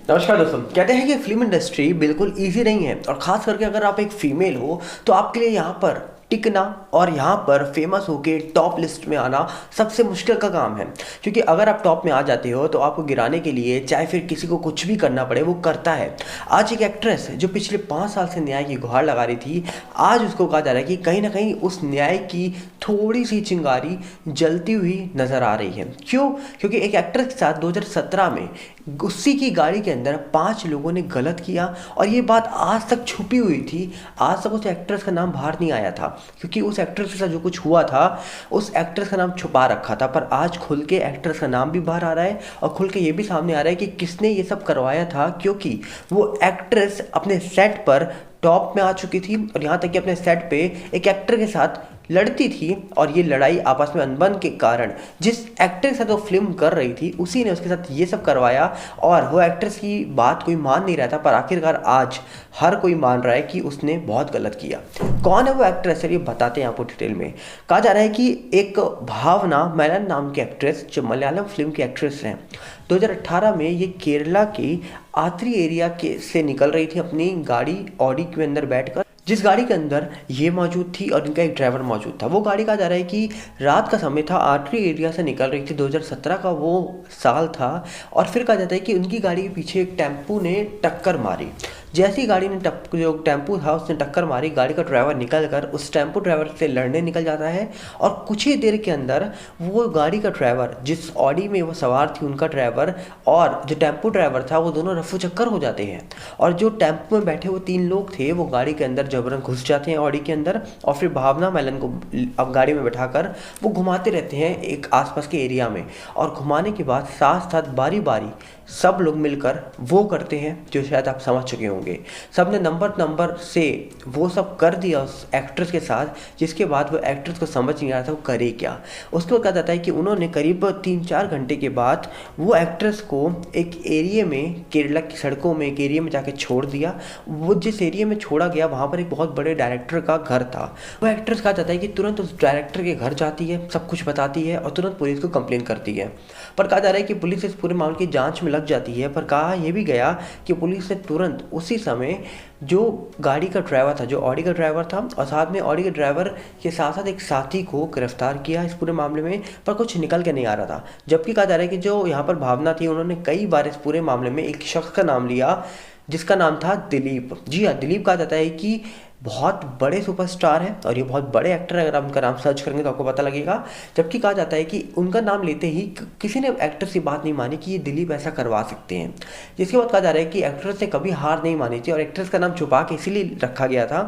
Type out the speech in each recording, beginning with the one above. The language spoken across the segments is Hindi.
नमस्कार दोस्तों। कहते हैं कि फिल्म इंडस्ट्री बिल्कुल इजी नहीं है और ख़ास करके अगर आप एक फीमेल हो तो आपके लिए यहाँ पर टिकना और यहाँ पर फेमस होके टॉप लिस्ट में आना सबसे मुश्किल का काम है। क्योंकि अगर आप टॉप में आ जाते हो तो आपको गिराने के लिए चाहे फिर किसी को कुछ भी करना पड़े वो करता है। आज एक एक्ट्रेस जो पिछले 5 साल से न्याय की गुहार लगा रही थी, आज उसको कहा जा रहा है कि कहीं ना कहीं उस न्याय की थोड़ी सी चिंगारी जलती हुई नजर आ रही है। क्यों? क्योंकि एक एक्ट्रेस के साथ 2017 में उसी की गाड़ी के अंदर 5 लोगों ने गलत किया और ये बात आज तक छुपी हुई थी। आज तक उस एक्ट्रेस का नाम बाहर नहीं आया था क्योंकि उस एक्ट्रेस के साथ जो कुछ हुआ था उस एक्ट्रेस का नाम छुपा रखा था। पर आज खुल के एक्ट्रेस का नाम भी बाहर आ रहा है और खुल के ये भी सामने आ रहा है कि किसने ये सब करवाया था। क्योंकि वो एक्ट्रेस अपने सेट पर टॉप में आ चुकी थी और यहाँ तक कि अपने सेट पे एक एक्टर के साथ लड़ती थी और ये लड़ाई आपस में अनबन के कारण जिस एक्टर के साथ वो फिल्म कर रही थी उसी ने उसके साथ ये सब करवाया और वो एक्ट्रेस की बात कोई मान नहीं रहा था। पर आखिरकार आज हर कोई मान रहा है कि उसने बहुत गलत किया। कौन है वो एक्ट्रेस? चलिए बताते हैं आपको डिटेल में। कहा जा रहा है कि एक भावना मेनन नाम की एक्ट्रेस जो मलयालम फिल्म की एक्ट्रेस हैं, 2018 में ये केरला के आत्री एरिया के से निकल रही थी अपनी गाड़ी ऑडी के अंदर बैठकर। जिस गाड़ी के अंदर ये मौजूद थी और इनका एक ड्राइवर मौजूद था। वो गाड़ी कहा जा रहा है कि रात का समय था, आर्टरी एरिया से निकल रही थी। 2017 का वो साल था और फिर कहा जाता है कि उनकी गाड़ी के पीछे एक टेम्पू ने टक्कर मारी। जैसी गाड़ी ने जो टेम्पू था उसने टक्कर मारी, गाड़ी का ड्राइवर निकल कर उस टेम्पू ड्राइवर से लड़ने निकल जाता है और कुछ ही देर के अंदर वो गाड़ी का ड्राइवर, जिस ऑडी में वो सवार थी उनका ड्राइवर और जो टेम्पू ड्राइवर था, वो दोनों रफू चक्कर हो जाते हैं। और जो टेम्पू में बैठे वो 3 लोग थे वो गाड़ी के अंदर जबरन घुस जाते हैं ऑडी के अंदर और फिर भावना मेनन को अब गाड़ी में बैठाकर वो घुमाते रहते हैं एक आसपास के एरिया में। और घुमाने के बाद साथ साथ बारी बारी सब लोग मिलकर वो करते हैं जो शायद आप समझ चुके होंगे। सब ने नंबर से वो सब कर दिया उस एक्ट्रेस के साथ, जिसके बाद वो एक्ट्रेस को समझ नहीं आ रहा था वो करे क्या। उसके बाद कहा जाता है कि उन्होंने करीब 3-4 घंटे के बाद वो एक्ट्रेस को एक एरिया में, केरला की सड़कों में एक एरिया में जाके छोड़ दिया। वो जिस एरिया में छोड़ा गया वहाँ पर एक बहुत बड़े डायरेक्टर का घर था। वो एक्ट्रेस कहा जाता है कि तुरंत उस डायरेक्टर के घर जाती है, सब कुछ बताती है और तुरंत पुलिस को कंप्लेन करती है। पर कहा जा रहा है कि पुलिस इस पूरे मामले की जांच में लग जाती है। पर कहा यह भी गया कि पुलिस ने तुरंत उसी समय जो गाड़ी का ड्राइवर था, जो ऑडी का ड्राइवर था और साथ में ऑडी के ड्राइवर के साथ साथ एक साथी को गिरफ्तार किया इस पूरे मामले में। पर कुछ निकल के नहीं आ रहा था। जबकि कहा जा रहा है कि जो यहाँ पर भावना थी उन्होंने कई बार इस पूरे मामले में एक शख्स का नाम लिया जिसका नाम था दिलीप। जी हाँ, दिलीप कहा जाता है कि बहुत बड़े सुपरस्टार हैं और ये बहुत बड़े एक्टर हैं। अगर आप उनका नाम सर्च करेंगे तो आपको पता लगेगा। जबकि कहा जाता है कि उनका नाम लेते ही किसी ने एक्टर से बात नहीं मानी कि ये दिलीप ऐसा करवा सकते हैं। जिसके बाद कहा जा रहा है कि एक्ट्रेस ने कभी हार नहीं मानी थी और एक्ट्रेस का नाम छुपा के इसीलिए रखा गया था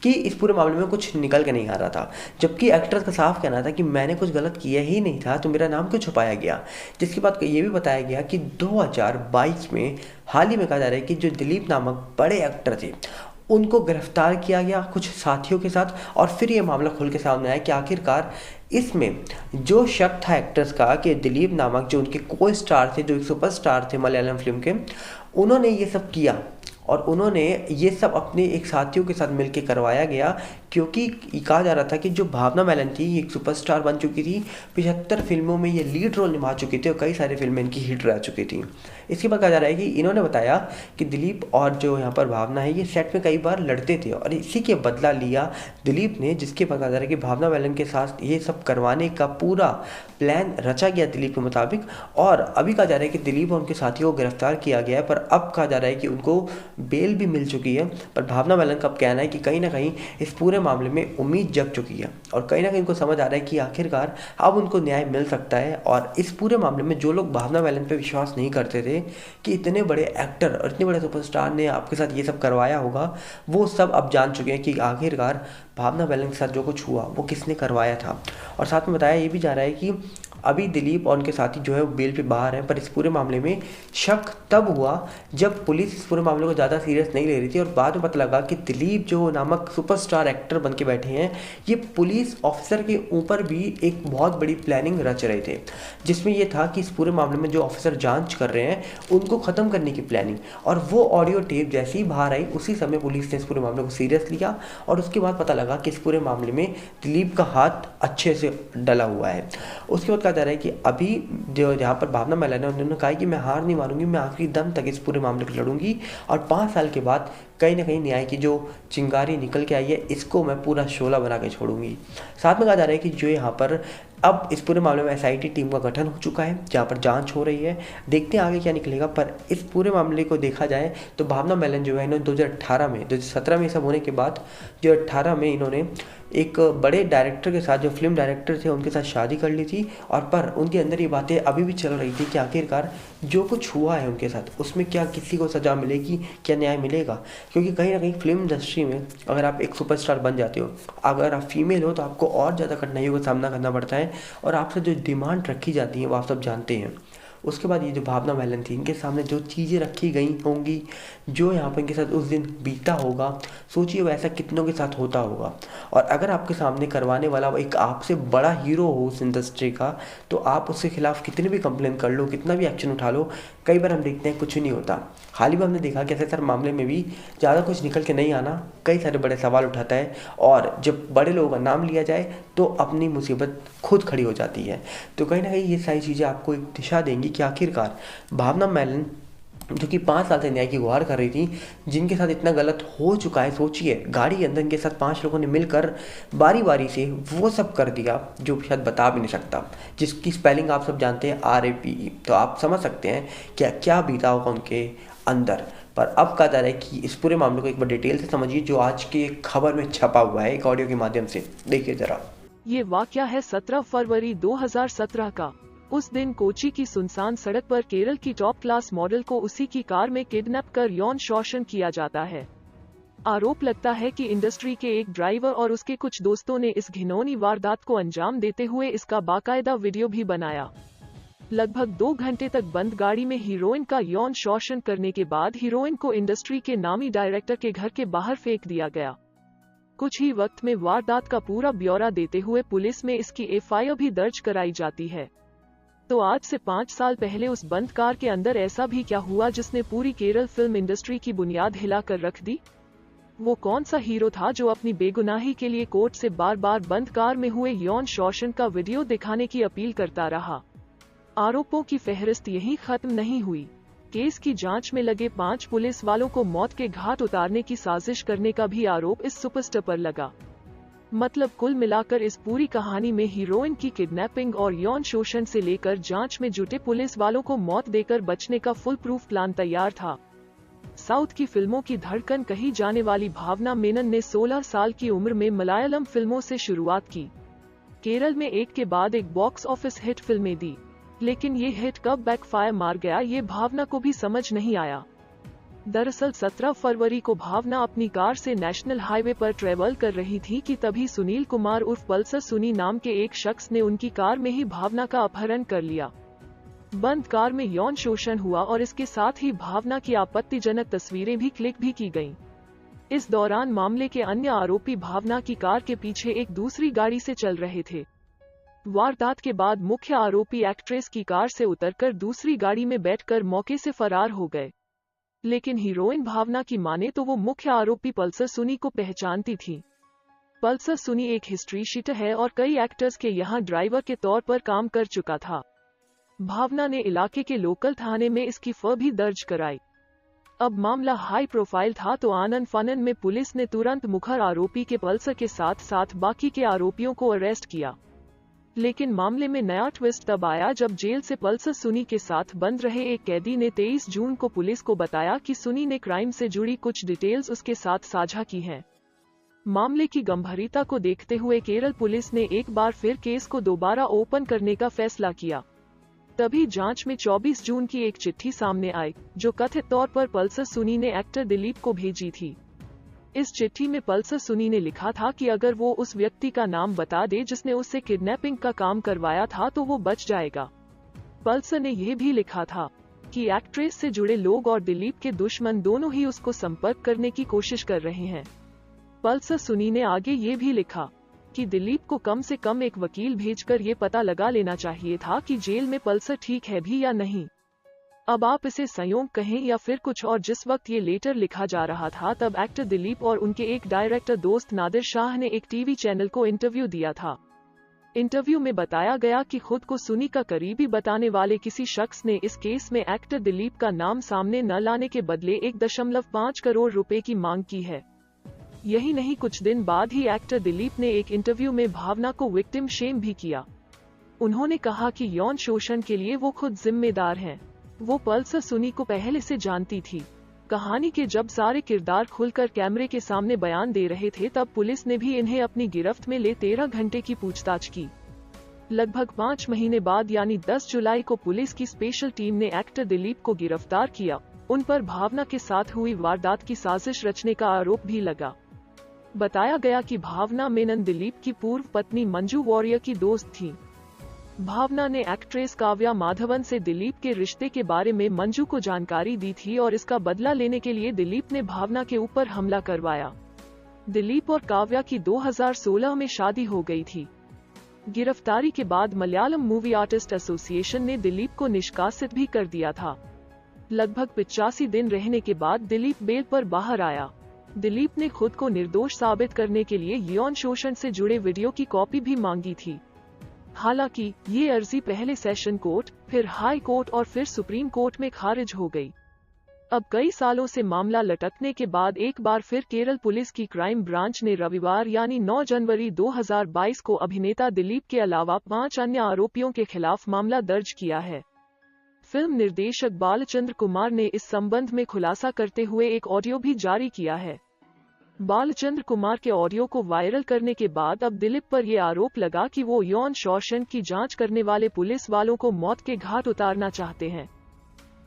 कि इस पूरे मामले में कुछ निकल के नहीं आ रहा था। जबकि एक्ट्रेस का साफ कहना था कि मैंने कुछ गलत किया ही नहीं था तो मेरा नाम क्यों छुपाया गया। जिसके बाद ये भी बताया गया कि 2022 में हाल ही में कहा जा रहा है कि जो दिलीप नामक बड़े एक्टर थे उनको गिरफ्तार किया गया कुछ साथियों के साथ। और फिर ये मामला खुल के सामने आया कि आखिरकार इसमें जो शक था एक्टर्स का कि दिलीप नामक जो उनके को स्टार थे, जो एक सुपरस्टार थे मलयालम फिल्म के, उन्होंने ये सब किया और उन्होंने ये सब अपने एक साथियों के साथ मिलकर करवाया गया। क्योंकि कहा जा रहा था कि जो भावना मेनन थी ये एक सुपरस्टार बन चुकी थी, 75 फिल्मों में ये लीड रोल निभा चुकी थी और कई सारी फिल्में इनकी हिट रह चुकी थी। इसके बाद कहा जा रहा है कि इन्होंने बताया कि दिलीप और जो यहाँ पर भावना है ये सेट में कई बार लड़ते थे और इसी के बदला लिया दिलीप ने। जिसके बाद कहा जा रहा है कि भावना मेनन के साथ ये सब करवाने का पूरा प्लान रचा गया दिलीप के मुताबिक। और अभी कहा जा रहा है कि दिलीप और उनके साथियों को गिरफ्तार किया गया है। पर अब कहा जा रहा है कि उनको बेल भी मिल चुकी है। पर भावना मेनन का कहना है कि कहीं ना कहीं इस पूरे मामले में उम्मीद जग चुकी है और कहीं ना कहीं उनको समझ आ रहा है कि आखिरकार अब उनको न्याय मिल सकता है। और इस पूरे मामले में जो लोग भावना मेनन पे विश्वास नहीं करते थे कि इतने बड़े एक्टर और इतने बड़े सुपरस्टार ने आपके साथ ये सब करवाया होगा, वो सब अब जान चुके हैं कि आखिरकार भावना मेनन के साथ जो कुछ हुआ वो किसने करवाया था। और साथ में बताया ये भी जा रहा है कि अभी दिलीप और उनके साथी जो है वो बेल पे बाहर हैं। पर इस पूरे मामले में शक तब हुआ जब पुलिस इस पूरे मामले को ज़्यादा सीरियस नहीं ले रही थी और बाद में पता लगा कि दिलीप जो नामक सुपरस्टार एक्टर बन के बैठे हैं ये पुलिस ऑफिसर के ऊपर भी एक बहुत बड़ी प्लानिंग रच रहे थे। जिसमें ये था कि इस पूरे मामले में जो ऑफिसर जांच कर रहे हैं उनको ख़त्म करने की प्लानिंग। और वो ऑडियो टेप जैसे ही बाहर आई उसी समय पुलिस ने इस पूरे मामले को सीरियस लिया और उसके बाद पता लगा कि इस पूरे मामले में दिलीप का हाथ अच्छे से डला हुआ है। उसके बाद कहा जा रहा है कि अभी जो यहाँ पर भावना मैलन है, उन्होंने कहा है कि मैं हार नहीं मानूंगी, मैं आखिरी दम तक इस पूरे मामले को लड़ूंगी और 5 साल के बाद कहीं ना कहीं न्याय की जो चिंगारी निकल के आई है, इसको मैं पूरा शोला बना के छोड़ूंगी। साथ में कहा जा रहा है कि जो यहाँ पर अब इस पूरे मामले में एसआईटी टीम का गठन हो चुका है, जहाँ पर जांच हो रही है। देखते हैं आगे क्या निकलेगा। पर इस पूरे मामले को देखा जाए तो भावना मैलन जो है, इन्होंने 2017 में सब होने के बाद 2018 में इन्होंने एक बड़े डायरेक्टर के साथ, जो फिल्म डायरेक्टर थे, उनके साथ शादी कर ली थी। और पर उनके अंदर ये बातें अभी भी चल रही थी कि आखिरकार जो कुछ हुआ है उनके साथ, उसमें क्या किसी को सज़ा मिलेगी, क्या न्याय मिलेगा। क्योंकि कहीं ना कहीं फिल्म इंडस्ट्री में अगर आप एक सुपरस्टार बन जाते हो, अगर आप फीमेल हो, तो आपको और ज़्यादा कठिनाइयों का सामना करना पड़ता है और आपसे जो डिमांड रखी जाती है वो आप सब जानते हैं। उसके बाद ये जो भावना मैलन थी, इनके सामने जो चीज़ें रखी गई होंगी, जो यहाँ पर इनके साथ उस दिन बीता होगा, सोचिए वैसा कितनों के साथ होता होगा। और अगर आपके सामने करवाने वाला एक आपसे बड़ा हीरो हो उस इंडस्ट्री का, तो आप उसके खिलाफ कितनी भी कंप्लेन कर लो, कितना भी एक्शन उठा लो, कई बार हम देखते हैं कुछ नहीं होता। हाल ही में हमने देखा कि ऐसे सर मामले में भी ज़्यादा कुछ निकल के नहीं आना, कई सारे बड़े सवाल उठाता है और जब बड़े लोगों का नाम लिया जाए तो अपनी मुसीबत खुद खड़ी हो जाती है। तो कहीं ना कहीं ये सारी चीज़ें आपको एक दिशा देंगी कि आखिरकार भावना मैलन, जो कि 5 साल से न्याय की गुहार कर रही थी, जिनके साथ इतना गलत हो चुका है, सोचिए गाड़ी के अंदर इनके साथ 5 लोगों ने मिलकर बारी बारी से वो सब कर दिया जो शायद बता भी नहीं सकता, जिसकी स्पेलिंग आप सब जानते हैं, RAPE। तो आप समझ सकते हैं क्या क्या बीता होगा उनके अंदर। पर अब कहा जा रहा है कि इस पूरे मामले को एक बार डिटेल से समझिए, जो आज के खबर में छपा हुआ है एक ऑडियो के माध्यम से। देखिए जरा। ये वाकया है 17 फरवरी 2017 का। उस दिन कोची की सुनसान सड़क पर केरल की टॉप क्लास मॉडल को उसी की कार में किडनैप कर यौन शोषण किया जाता है। आरोप लगता है कि इंडस्ट्री के एक ड्राइवर और उसके कुछ दोस्तों ने इस घिनौनी वारदात को अंजाम देते हुए इसका बाकायदा वीडियो भी बनाया। लगभग 2 घंटे तक बंद गाड़ी में हीरोइन का यौन शोषण करने के बाद हीरोइन को इंडस्ट्री के नामी डायरेक्टर के घर के बाहर फेंक दिया गया। कुछ ही वक्त में वारदात का पूरा ब्यौरा देते हुए पुलिस में इसकी FIR भी दर्ज कराई जाती है। तो आज से 5 साल पहले उस बंद कार के अंदर ऐसा भी क्या हुआ जिसने पूरी केरल फिल्म इंडस्ट्री की बुनियाद हिलाकर रख दी? वो कौन सा हीरो था जो अपनी बेगुनाही के लिए कोर्ट से बार बार बंद कार में हुए यौन शोषण का वीडियो दिखाने की अपील करता रहा? आरोपों की फहरिस्त यहीं खत्म नहीं हुई। केस की जांच में लगे 5 पुलिस वालों को मौत के घाट उतारने की साजिश करने का भी आरोप इस सुपरस्टार पर लगा। मतलब कुल मिलाकर इस पूरी कहानी में हीरोइन की किडनैपिंग और यौन शोषण से लेकर जांच में जुटे पुलिस वालों को मौत देकर बचने का फुल प्रूफ प्लान तैयार था। साउथ की फिल्मों की धड़कन कही जाने वाली भावना मेनन ने 16 साल की उम्र में मलयालम फिल्मों से शुरुआत की। केरल में एक के बाद एक बॉक्स ऑफिस हिट फिल्में दी, लेकिन ये हिट कब बैकफायर मार गया ये भावना को भी समझ नहीं आया। दरअसल 17 फरवरी को भावना अपनी कार से नेशनल हाईवे पर ट्रेवल कर रही थी कि तभी सुनील कुमार उर्फ पल्सर सुनी नाम के एक शख्स ने उनकी कार में ही भावना का अपहरण कर लिया। बंद कार में यौन शोषण हुआ और इसके साथ ही भावना की आपत्तिजनक तस्वीरें भी क्लिक भी की गईं। इस दौरान मामले के अन्य आरोपी भावना की कार के पीछे एक दूसरी गाड़ी से चल रहे थे। वारदात के बाद मुख्य आरोपी एक्ट्रेस की कार से उतरकर दूसरी गाड़ी में बैठकर मौके से फरार हो गए। लेकिन हीरोइन भावना की माने तो वो मुख्य आरोपी पल्सर सुनी को पहचानती थी। पल्सर सुनी एक हिस्ट्री शीटर है और कई एक्टर्स के यहाँ ड्राइवर के तौर पर काम कर चुका था। भावना ने इलाके के लोकल थाने में इसकी FIR भी दर्ज कराई। अब मामला हाई प्रोफाइल था तो आनन फानन में पुलिस ने तुरंत मुखर आरोपी के पल्सर के साथ साथ बाकी के आरोपियों को अरेस्ट किया। लेकिन मामले में नया ट्विस्ट तब आया जब जेल से पल्सर सुनी के साथ बंद रहे एक कैदी ने 23 जून को पुलिस को बताया कि सुनी ने क्राइम से जुड़ी कुछ डिटेल्स उसके साथ साझा की हैं। मामले की गंभीरता को देखते हुए केरल पुलिस ने एक बार फिर केस को दोबारा ओपन करने का फैसला किया। तभी जांच में 24 जून की एक चिट्ठी सामने आई जो कथित तौर पर पल्सर सुनी ने एक्टर दिलीप को भेजी थी। इस चिट्ठी में पल्सर सुनी ने लिखा था कि अगर वो उस व्यक्ति का नाम बता दे जिसने उससे किडनैपिंग का काम करवाया था तो वो बच जाएगा। पल्सर ने यह भी लिखा था कि एक्ट्रेस से जुड़े लोग और दिलीप के दुश्मन दोनों ही उसको संपर्क करने की कोशिश कर रहे हैं। पल्सर सुनी ने आगे ये भी लिखा कि दिलीप को कम से कम एक वकील भेजकर ये पता लगा लेना चाहिए था कि जेल में पल्सर ठीक है भी या नहीं। अब आप इसे संयोग कहें या फिर कुछ और, जिस वक्त ये लेटर लिखा जा रहा था तब एक्टर दिलीप और उनके एक डायरेक्टर दोस्त नादिर शाह ने एक टीवी चैनल को इंटरव्यू दिया था। इंटरव्यू में बताया गया कि खुद को सुनी का करीबी बताने वाले किसी शख्स ने इस केस में एक्टर दिलीप का नाम सामने न लाने के बदले 1.5 करोड़ रुपए की मांग की है। यही नहीं, कुछ दिन बाद ही एक्टर दिलीप ने एक इंटरव्यू में भावना को विक्टिम शेम भी किया। उन्होंने कहा कि यौन शोषण के लिए वो खुद जिम्मेदार हैं। वो पल्सर सुनी को पहले से जानती थी। कहानी के जब सारे किरदार खुलकर कैमरे के सामने बयान दे रहे थे, तब पुलिस ने भी इन्हें अपनी गिरफ्त में ले 13 घंटे की पूछताछ की। लगभग 5 महीने बाद यानी 10 जुलाई को पुलिस की स्पेशल टीम ने एक्टर दिलीप को गिरफ्तार किया। उन पर भावना के साथ हुई वारदात की साजिश रचने का आरोप भी लगा। बताया गया कि भावना मेनन दिलीप की पूर्व पत्नी मंजू वॉरियर की दोस्त थी। भावना ने एक्ट्रेस काव्या माधवन से दिलीप के रिश्ते के बारे में मंजू को जानकारी दी थी और इसका बदला लेने के लिए दिलीप ने भावना के ऊपर हमला करवाया। दिलीप और काव्या की 2016 में शादी हो गई थी। गिरफ्तारी के बाद मलयालम मूवी आर्टिस्ट एसोसिएशन ने दिलीप को निष्कासित भी कर दिया था। लगभग 85 दिन रहने के बाद दिलीप बेल पर बाहर आया। दिलीप ने खुद को निर्दोष साबित करने के लिए यौन शोषण से जुड़े वीडियो की कॉपी भी मांगी थी। हालांकि ये अर्जी पहले सेशन कोर्ट, फिर हाई कोर्ट और फिर सुप्रीम कोर्ट में खारिज हो गई। अब कई सालों से मामला लटकने के बाद एक बार फिर केरल पुलिस की क्राइम ब्रांच ने रविवार यानी 9 जनवरी 2022 को अभिनेता दिलीप के अलावा 5 अन्य आरोपियों के खिलाफ मामला दर्ज किया है। फिल्म निर्देशक बालचंद्र कुमार ने इस संबंध में खुलासा करते हुए एक ऑडियो भी जारी किया है। बालचंद्र कुमार के ऑडियो को वायरल करने के बाद अब दिलीप पर यह आरोप लगा कि वो यौन शोषण की जांच करने वाले पुलिस वालों को मौत के घाट उतारना चाहते हैं,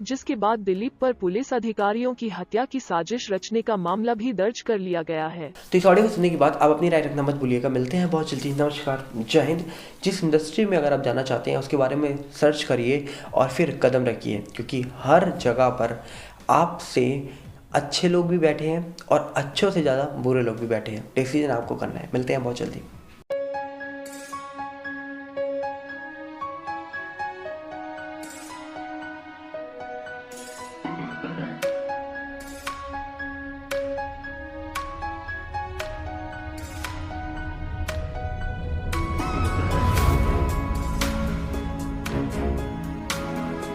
जिसके बाद दिलीप पर पुलिस अधिकारियों की हत्या की साजिश रचने का मामला भी दर्ज कर लिया गया है। तो इस ऑडियो को सुनने के बाद आप अपनी राय रखना मत भूलिएगा। मिलते हैं बहुत जल्दी। नमस्कार, जय हिंद। जिस इंडस्ट्री में अगर आप जाना चाहते हैं उसके बारे में सर्च करिए और फिर कदम रखिए, क्योंकि हर जगह पर आपसे अच्छे लोग भी बैठे हैं और अच्छों से ज़्यादा बुरे लोग भी बैठे हैं। डिसीजन आपको करना है। मिलते हैं बहुत जल्दी।